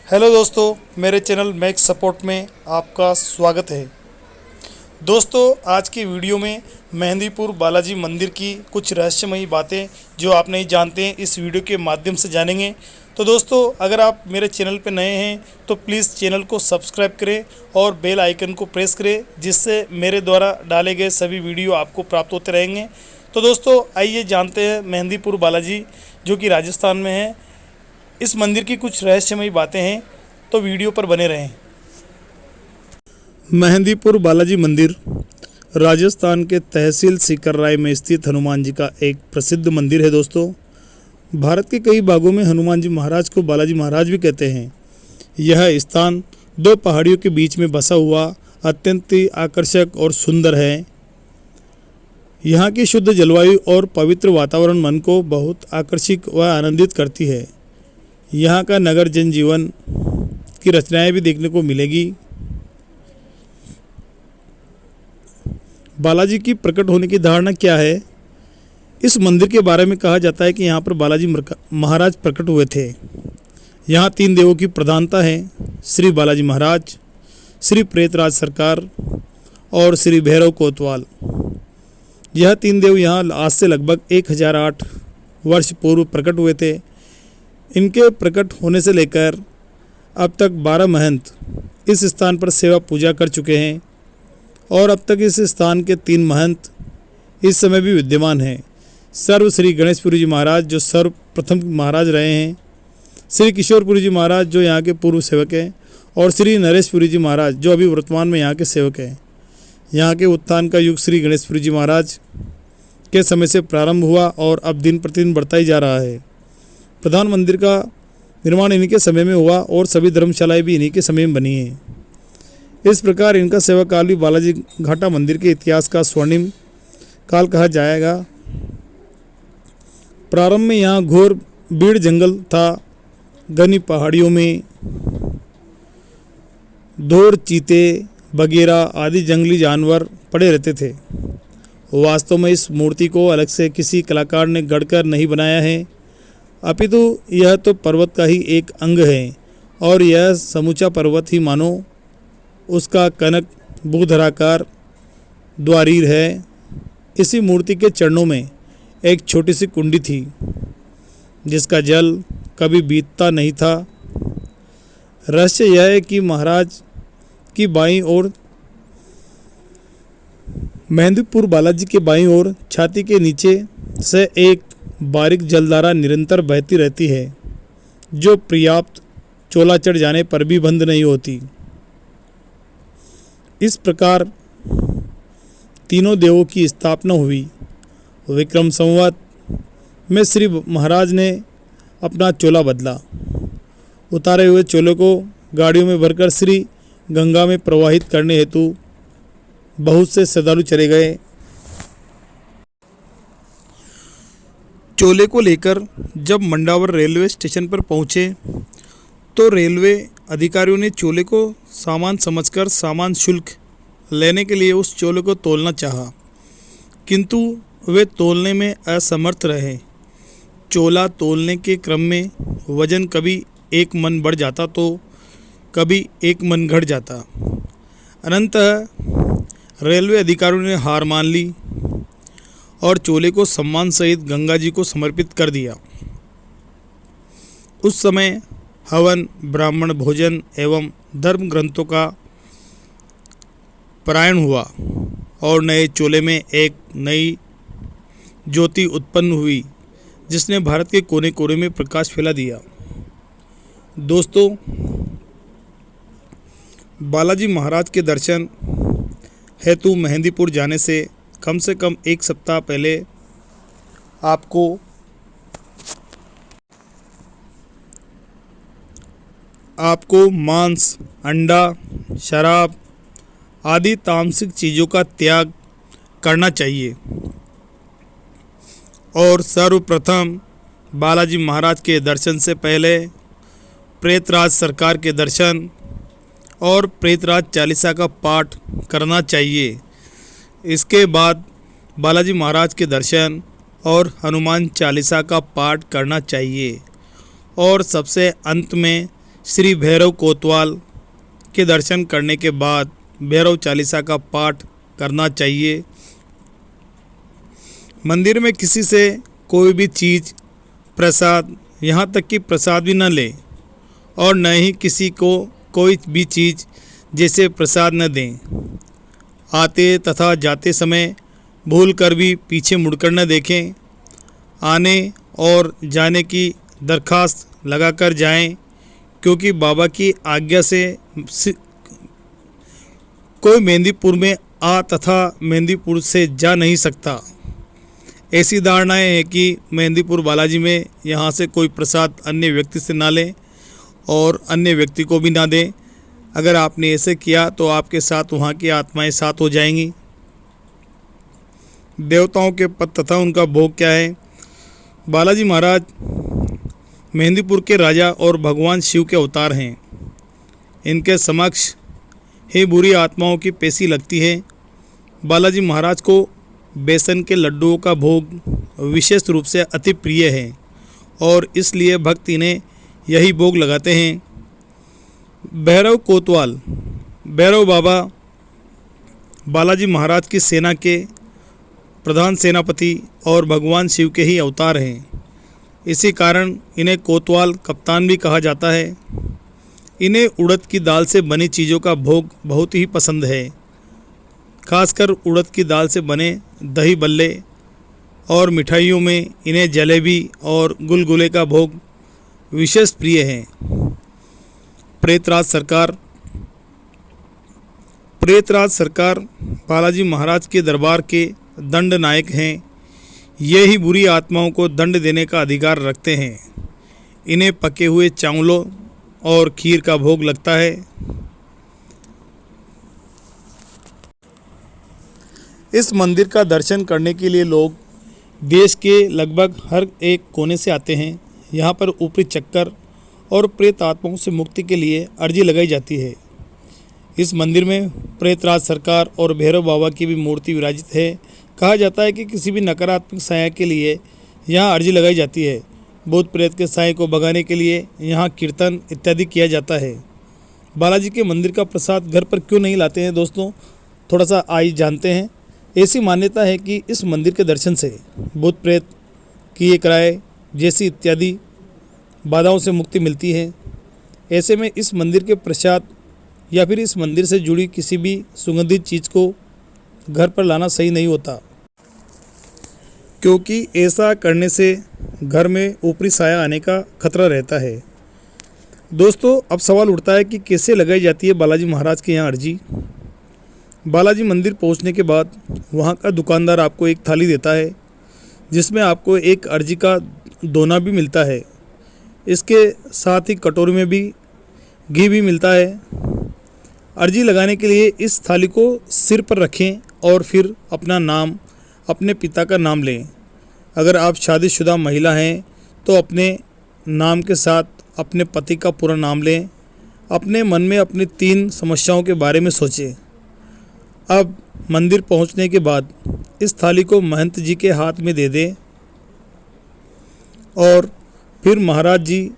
Hello दोस्तों, मेरे channel max support में आपका स्वागत है। दोस्तों, आज की वीडियो में मेहंदीपुर बालाजी मंदिर की कुछ रहस्यमयी बातें जो आप नहीं जानते हैं इस वीडियो के माध्यम से जानेंगे। तो दोस्तों, अगर आप मेरे चैनल पर नए हैं तो प्लीज़ चैनल को सब्सक्राइब करें और बेल आइकन को प्रेस करें, जिससे मेरे द्वारा डाले गए सभी वीडियो आपको प्राप्त होते रहेंगे। तो दोस्तों, आइए जानते हैं मेहंदीपुर बालाजी जो कि राजस्थान में है, इस मंदिर की कुछ रहस्यमयी बातें हैं, तो वीडियो पर बने रहें। मेहंदीपुर बालाजी मंदिर राजस्थान के तहसील सीकरराय में स्थित हनुमान जी का एक प्रसिद्ध मंदिर है। दोस्तों, भारत के कई भागों में हनुमान जी महाराज को बालाजी महाराज भी कहते हैं। यह स्थान दो पहाड़ियों के बीच में बसा हुआ अत्यंत ही आकर्षक और सुंदर है। यहाँ की शुद्ध जलवायु और पवित्र वातावरण मन को बहुत आकर्षित व आनंदित करती है। यहाँ का नगर जनजीवन की रचनाएं भी देखने को मिलेगी। बालाजी की प्रकट होने की धारणा क्या है? इस मंदिर के बारे में कहा जाता है कि यहाँ पर बालाजी महाराज प्रकट हुए थे। यहाँ तीन देवों की प्रधानता है: श्री बालाजी महाराज, श्री प्रेतराज सरकार और श्री भैरव कोतवाल। यह तीन देव यहाँ आज से लगभग 1008 वर्ष पूर्व प्रकट हुए थे। इनके प्रकट होने से लेकर अब तक 12 महंत इस स्थान पर सेवा पूजा कर चुके हैं और अब तक इस स्थान के 3 महंत इस समय भी विद्यमान हैं। सर्व श्री गणेशपुरी जी महाराज जो सर्वप्रथम महाराज रहे हैं, श्री किशोरपुरी जी महाराज जो यहाँ के पूर्व सेवक हैं और श्री नरेशपुरी जी महाराज जो अभी वर्तमान में यहाँ के सेवक हैं। यहाँ के उत्थान का युग श्री गणेशपुरी जी महाराज के समय से प्रारंभ हुआ और अब दिन प्रतिदिन बढ़ता ही जा रहा है। प्रधान मंदिर का निर्माण इन्हीं के समय में हुआ और सभी धर्मशालाएं भी इन्हीं के समय में बनी हैं। इस प्रकार इनका सेवा काल भी बालाजी घाटा मंदिर के इतिहास का स्वर्णिम काल कहा जाएगा। प्रारंभ में यहाँ घोर भीड़ जंगल था। घनी पहाड़ियों में धोर, चीते, बगेरा आदि जंगली जानवर पड़े रहते थे। वास्तव में इस मूर्ति को अलग से किसी कलाकार ने गढ़कर नहीं बनाया है, अपितु यह तो पर्वत का ही एक अंग है और यह समूचा पर्वत ही मानो उसका कनक भूधराकार द्वारीर है। इसी मूर्ति के चरणों में एक छोटी सी कुंडी थी जिसका जल कभी बीतता नहीं था। रहस्य यह है कि महाराज की बाईं ओर, मेहंदीपुर बालाजी के बाईं ओर छाती के नीचे से एक बारीक जलधारा निरंतर बहती रहती है, जो पर्याप्त चोला चढ़ जाने पर भी बंद नहीं होती। इस प्रकार तीनों देवों की स्थापना हुई। विक्रम संवत में श्री महाराज ने अपना चोला बदला। उतारे हुए चोले को गाड़ियों में भरकर श्री गंगा में प्रवाहित करने हेतु बहुत से श्रद्धालु चले गए। चोले को लेकर जब मंडावर रेलवे स्टेशन पर पहुंचे तो रेलवे अधिकारियों ने चोले को सामान समझकर सामान शुल्क लेने के लिए उस चोले को तोलना चाहा, किंतु वे तोलने में असमर्थ रहे। चोला तोलने के क्रम में वजन कभी 1 मन बढ़ जाता तो कभी 1 मन घट जाता। अनंतः रेलवे अधिकारियों ने हार मान ली और चोले को सम्मान सहित गंगा जी को समर्पित कर दिया। उस समय हवन, ब्राह्मण भोजन एवं धर्म ग्रंथों का पारायण हुआ और नए चोले में एक नई ज्योति उत्पन्न हुई जिसने भारत के कोने कोने में प्रकाश फैला दिया। दोस्तों, बालाजी महाराज के दर्शन हेतु मेहंदीपुर जाने से कम 1 सप्ताह पहले आपको मांस, अंडा, शराब आदि तामसिक चीज़ों का त्याग करना चाहिए और सर्वप्रथम बालाजी महाराज के दर्शन से पहले प्रेतराज सरकार के दर्शन और प्रेतराज चालीसा का पाठ करना चाहिए। इसके बाद बालाजी महाराज के दर्शन और हनुमान चालीसा का पाठ करना चाहिए और सबसे अंत में श्री भैरव कोतवाल के दर्शन करने के बाद भैरव चालीसा का पाठ करना चाहिए। मंदिर में किसी से कोई भी चीज़, प्रसाद, यहाँ तक कि प्रसाद भी न ले और न ही किसी को कोई भी चीज़ जैसे प्रसाद न दें। आते तथा जाते समय भूल कर भी पीछे मुड़कर न देखें। आने और जाने की दरखास्त लगाकर जाएं, क्योंकि बाबा की आज्ञा से कोई मेहंदीपुर में आ तथा मेहंदीपुर से जा नहीं सकता। ऐसी धारणाएं हैं कि मेहंदीपुर बालाजी में यहाँ से कोई प्रसाद अन्य व्यक्ति से ना लें और अन्य व्यक्ति को भी ना दें। अगर आपने ऐसे किया तो आपके साथ वहाँ की आत्माएं साथ हो जाएंगी। देवताओं के पद तथा उनका भोग क्या है। बालाजी महाराज मेहंदीपुर के राजा और भगवान शिव के अवतार हैं। इनके समक्ष ही बुरी आत्माओं की पेशी लगती है। बालाजी महाराज को बेसन के लड्डुओं का भोग विशेष रूप से अति प्रिय है और इसलिए भक्त इन्हें यही भोग लगाते हैं। भैरव कोतवाल, भैरव बाबा बालाजी महाराज की सेना के प्रधान सेनापति और भगवान शिव के ही अवतार हैं। इसी कारण इन्हें कोतवाल कप्तान भी कहा जाता है। इन्हें उड़द की दाल से बनी चीज़ों का भोग बहुत ही पसंद है। खासकर उड़द की दाल से बने दही बल्ले और मिठाइयों में इन्हें जलेबी और गुलगुले का भोग विशेष प्रिय है। प्रेतराज सरकार बालाजी महाराज के दरबार के दंड नायक हैं। ये ही बुरी आत्माओं को दंड देने का अधिकार रखते हैं। इन्हें पके हुए चावलों और खीर का भोग लगता है। इस मंदिर का दर्शन करने के लिए लोग देश के लगभग हर एक कोने से आते हैं। यहाँ पर ऊपरी चक्कर और प्रेत आत्माओं से मुक्ति के लिए अर्जी लगाई जाती है। इस मंदिर में प्रेतराज सरकार और भैरव बाबा की भी मूर्ति विराजित है। कहा जाता है कि किसी भी नकारात्मक साया के लिए यहाँ अर्जी लगाई जाती है। भूत प्रेत के साए को भगाने के लिए यहाँ कीर्तन इत्यादि किया जाता है। बालाजी के मंदिर का प्रसाद घर पर क्यों नहीं लाते हैं दोस्तों, थोड़ा सा आइए जानते हैं। ऐसी मान्यता है कि इस मंदिर के दर्शन से भूत प्रेत किए कराए जैसी इत्यादि बाधाओं से मुक्ति मिलती है। ऐसे में इस मंदिर के प्रसाद या फिर इस मंदिर से जुड़ी किसी भी सुगंधित चीज़ को घर पर लाना सही नहीं होता, क्योंकि ऐसा करने से घर में ऊपरी साया आने का खतरा रहता है। दोस्तों, अब सवाल उठता है कि कैसे लगाई जाती है बालाजी महाराज के यहाँ अर्जी। बालाजी मंदिर पहुँचने के बाद वहाँ का दुकानदार आपको एक थाली देता है, जिसमें आपको एक अर्जी का दोना भी मिलता है। इसके साथ ही कटोरी में भी घी भी मिलता है। अर्जी लगाने के लिए इस थाली को सिर पर रखें और फिर अपना नाम, अपने पिता का नाम लें। अगर आप शादीशुदा महिला हैं तो अपने नाम के साथ अपने पति का पूरा नाम लें। अपने मन में अपनी 3 समस्याओं के बारे में सोचें। अब मंदिर पहुंचने के बाद इस थाली को महंत जी के हाथ में दे दें और फिर महाराज जी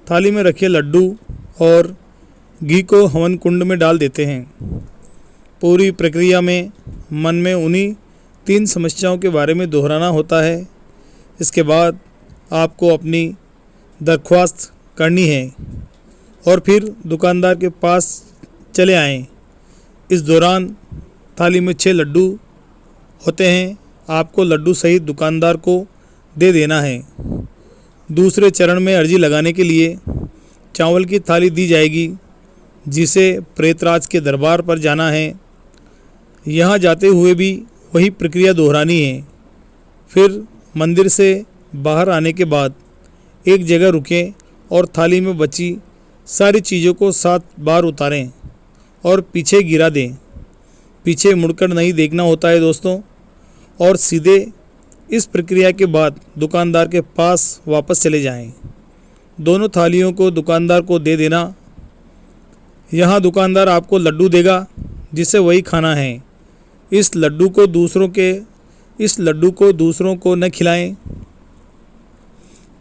थाली में रखे लड्डू और घी को हवन कुंड में डाल देते हैं। पूरी प्रक्रिया में मन में उन्हीं 3 समस्याओं के बारे में दोहराना होता है। इसके बाद आपको अपनी दरख्वास्त करनी है और फिर दुकानदार के पास चले आएं। इस दौरान थाली में 6 लड्डू होते हैं। आपको लड्डू सहित दुकानदार को दे देना है। दूसरे चरण में अर्जी लगाने के लिए चावल की थाली दी जाएगी, जिसे प्रेतराज के दरबार पर जाना है। यहाँ जाते हुए भी वही प्रक्रिया दोहरानी है। फिर मंदिर से बाहर आने के बाद एक जगह रुकें और थाली में बची सारी चीज़ों को 7 बार उतारें और पीछे गिरा दें। पीछे मुड़कर नहीं देखना होता है दोस्तों। और सीधे इस प्रक्रिया के बाद दुकानदार के पास वापस चले जाएं। दोनों थालियों को दुकानदार को दे देना। यहाँ दुकानदार आपको लड्डू देगा, जिसे वही खाना है। इस लड्डू को दूसरों को न खिलाएं।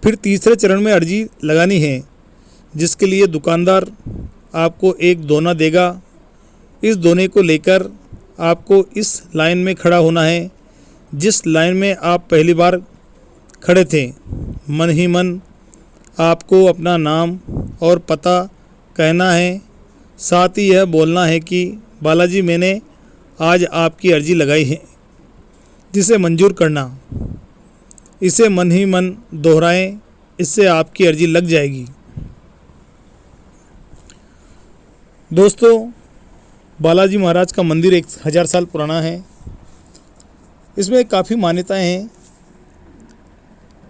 फिर तीसरे चरण में अर्जी लगानी है। जिसके लिए दुकानदार आपको एक दोना देगा। इस दोने को लेकर आपको इस लाइन में खड़ा होना है जिस लाइन में आप पहली बार खड़े थे। मन ही मन आपको अपना नाम और पता कहना है, साथ ही यह बोलना है कि बालाजी मैंने आज आपकी अर्जी लगाई है, जिसे मंजूर करना। इसे मन ही मन दोहराएं, इससे आपकी अर्जी लग जाएगी। दोस्तों, बालाजी महाराज का मंदिर 1000 साल पुराना है। इसमें काफ़ी मान्यताएं हैं।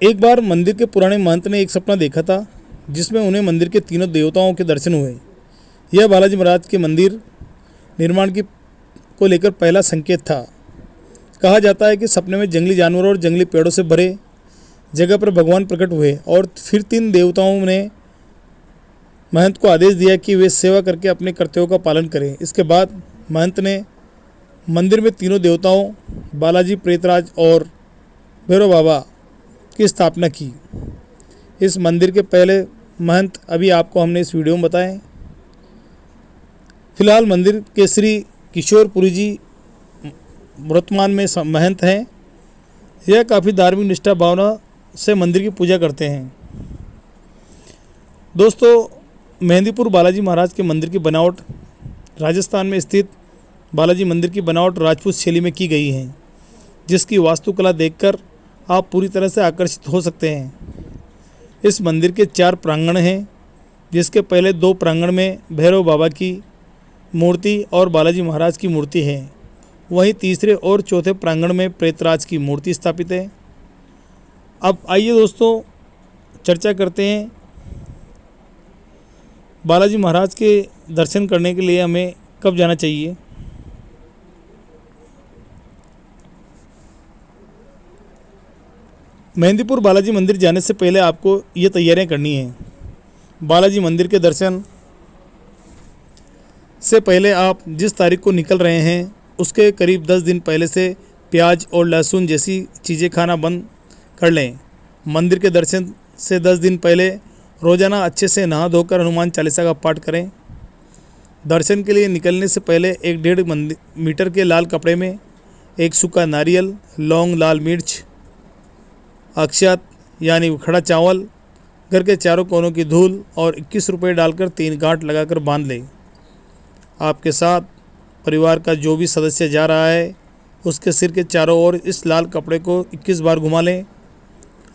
एक बार मंदिर के पुराने महंत ने एक सपना देखा था जिसमें उन्हें मंदिर के तीनों देवताओं के दर्शन हुए। यह बालाजी महाराज के मंदिर निर्माण को लेकर पहला संकेत था। कहा जाता है कि सपने में जंगली जानवरों और जंगली पेड़ों से भरे जगह पर भगवान प्रकट हुए और फिर 3 देवताओं ने महंत को आदेश दिया कि वे सेवा करके अपने कर्तव्यों का पालन करें। इसके बाद महंत ने मंदिर में तीनों देवताओं बालाजी, प्रेतराज और भैरव बाबा की स्थापना की। इस मंदिर के पहले महंत अभी आपको हमने इस वीडियो में बताएं। फिलहाल मंदिर के श्री किशोरपुरी जी वर्तमान में महंत हैं। यह काफ़ी धार्मिक निष्ठा भावना से मंदिर की पूजा करते हैं। दोस्तों, मेहंदीपुर बालाजी महाराज के मंदिर की बनावट राजस्थान में स्थित बालाजी मंदिर की बनावट राजपूत शैली में की गई है, जिसकी वास्तुकला देखकर आप पूरी तरह से आकर्षित हो सकते हैं। इस मंदिर के 4 प्रांगण हैं, जिसके पहले 2 प्रांगण में भैरव बाबा की मूर्ति और बालाजी महाराज की मूर्ति है। वहीं तीसरे और चौथे प्रांगण में प्रेतराज की मूर्ति स्थापित है। अब आइए दोस्तों, चर्चा करते हैं बालाजी महाराज के दर्शन करने के लिए हमें कब जाना चाहिए। मेहंदीपुर बालाजी मंदिर जाने से पहले आपको ये तैयारियां करनी है। बालाजी मंदिर के दर्शन से पहले आप जिस तारीख को निकल रहे हैं उसके करीब 10 दिन पहले से प्याज और लहसुन जैसी चीज़ें खाना बंद कर लें। मंदिर के दर्शन से 10 दिन पहले रोज़ाना अच्छे से नहा धोकर हनुमान चालीसा का पाठ करें। दर्शन के लिए निकलने से पहले 1.5 मीटर के लाल कपड़े में एक सूखा नारियल, लौंग, लाल मिर्च, अक्षत यानी उखड़ा चावल, घर के चारों कोनों की धूल और 21 रुपये डालकर 3 गांठ लगाकर बांध लें। आपके साथ परिवार का जो भी सदस्य जा रहा है उसके सिर के चारों ओर इस लाल कपड़े को 21 बार घुमा लें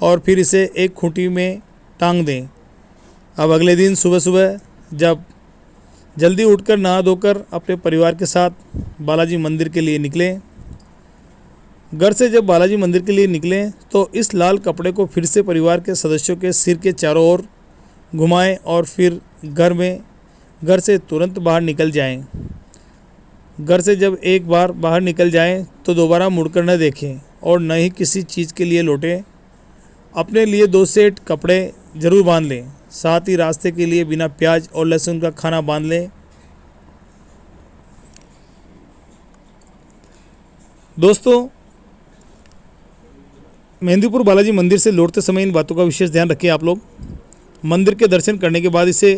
और फिर इसे एक खूंटी में टांग दें। अब अगले दिन सुबह सुबह जब जल्दी उठकर नहा धोकर अपने परिवार के साथ बालाजी मंदिर के लिए निकलें। घर से जब बालाजी मंदिर के लिए निकलें तो इस लाल कपड़े को फिर से परिवार के सदस्यों के सिर के चारों ओर घुमाएं और फिर घर से तुरंत बाहर निकल जाएं। घर से जब एक बार बाहर निकल जाएं तो दोबारा मुड़कर न देखें और न ही किसी चीज़ के लिए लौटें। अपने लिए 2 सेट कपड़े ज़रूर बांध लें। साथ ही रास्ते के लिए बिना प्याज और लहसुन का खाना बांध लें। दोस्तों, मेहंदीपुर बालाजी मंदिर से लौटते समय इन बातों का विशेष ध्यान रखें। आप लोग मंदिर के दर्शन करने के बाद इसे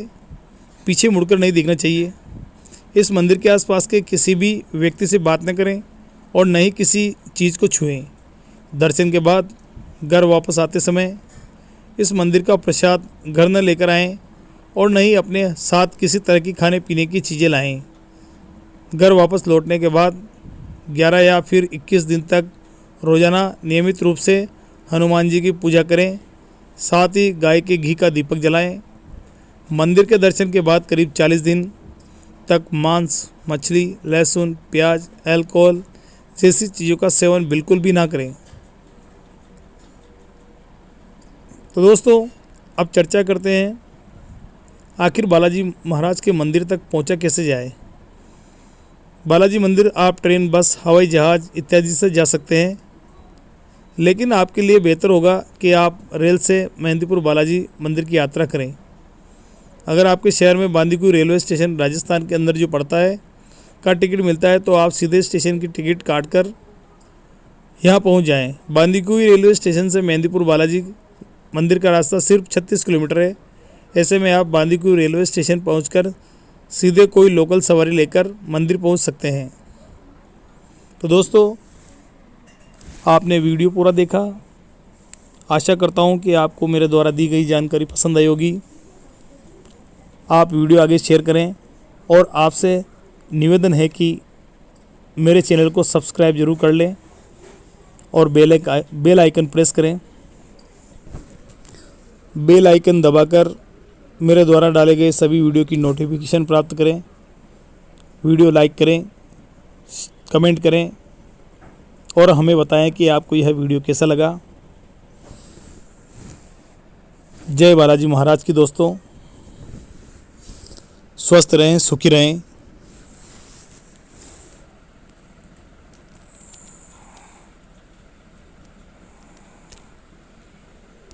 पीछे मुड़कर नहीं देखना चाहिए। इस मंदिर के आसपास के किसी भी व्यक्ति से बात न करें और न ही किसी चीज़ को छुएं। दर्शन के बाद घर वापस आते समय इस मंदिर का प्रसाद घर न लेकर आएं और न ही अपने साथ किसी तरह की खाने पीने की चीज़ें लाएं। घर वापस लौटने के बाद 11 या फिर 21 दिन तक रोज़ाना नियमित रूप से हनुमान जी की पूजा करें। साथ ही गाय के घी का दीपक जलाएं। मंदिर के दर्शन के बाद करीब 40 दिन तक मांस, मछली, लहसुन, प्याज, अल्कोहल जैसी चीज़ों का सेवन बिल्कुल भी ना करें। तो दोस्तों, अब चर्चा करते हैं आखिर बालाजी महाराज के मंदिर तक पहुंचा कैसे जाए। बालाजी मंदिर आप ट्रेन, बस, हवाई जहाज़ इत्यादि से जा सकते हैं, लेकिन आपके लिए बेहतर होगा कि आप रेल से मेहंदीपुर बालाजी मंदिर की यात्रा करें। अगर आपके शहर में बांदीकुई रेलवे स्टेशन राजस्थान के अंदर जो पड़ता है का टिकट मिलता है तो आप सीधे स्टेशन की टिकट काट कर यहाँ पहुँच जाएँ। बांदीकुई रेलवे स्टेशन से मेहंदीपुर बालाजी मंदिर का रास्ता सिर्फ 36 किलोमीटर है। ऐसे में आप बांदीकुई रेलवे स्टेशन पहुंचकर सीधे कोई लोकल सवारी लेकर मंदिर पहुंच सकते हैं। तो दोस्तों, आपने वीडियो पूरा देखा। आशा करता हूं कि आपको मेरे द्वारा दी गई जानकारी पसंद आई होगी। आप वीडियो आगे शेयर करें और आपसे निवेदन है कि मेरे चैनल को सब्सक्राइब जरूर कर लें और बेल आइकन प्रेस करें। बेल आइकन दबाकर मेरे द्वारा डाले गए सभी वीडियो की नोटिफिकेशन प्राप्त करें। वीडियो लाइक करें, कमेंट करें और हमें बताएं कि आपको यह वीडियो कैसा लगा। जय बालाजी महाराज की दोस्तों। स्वस्थ रहें, सुखी रहें।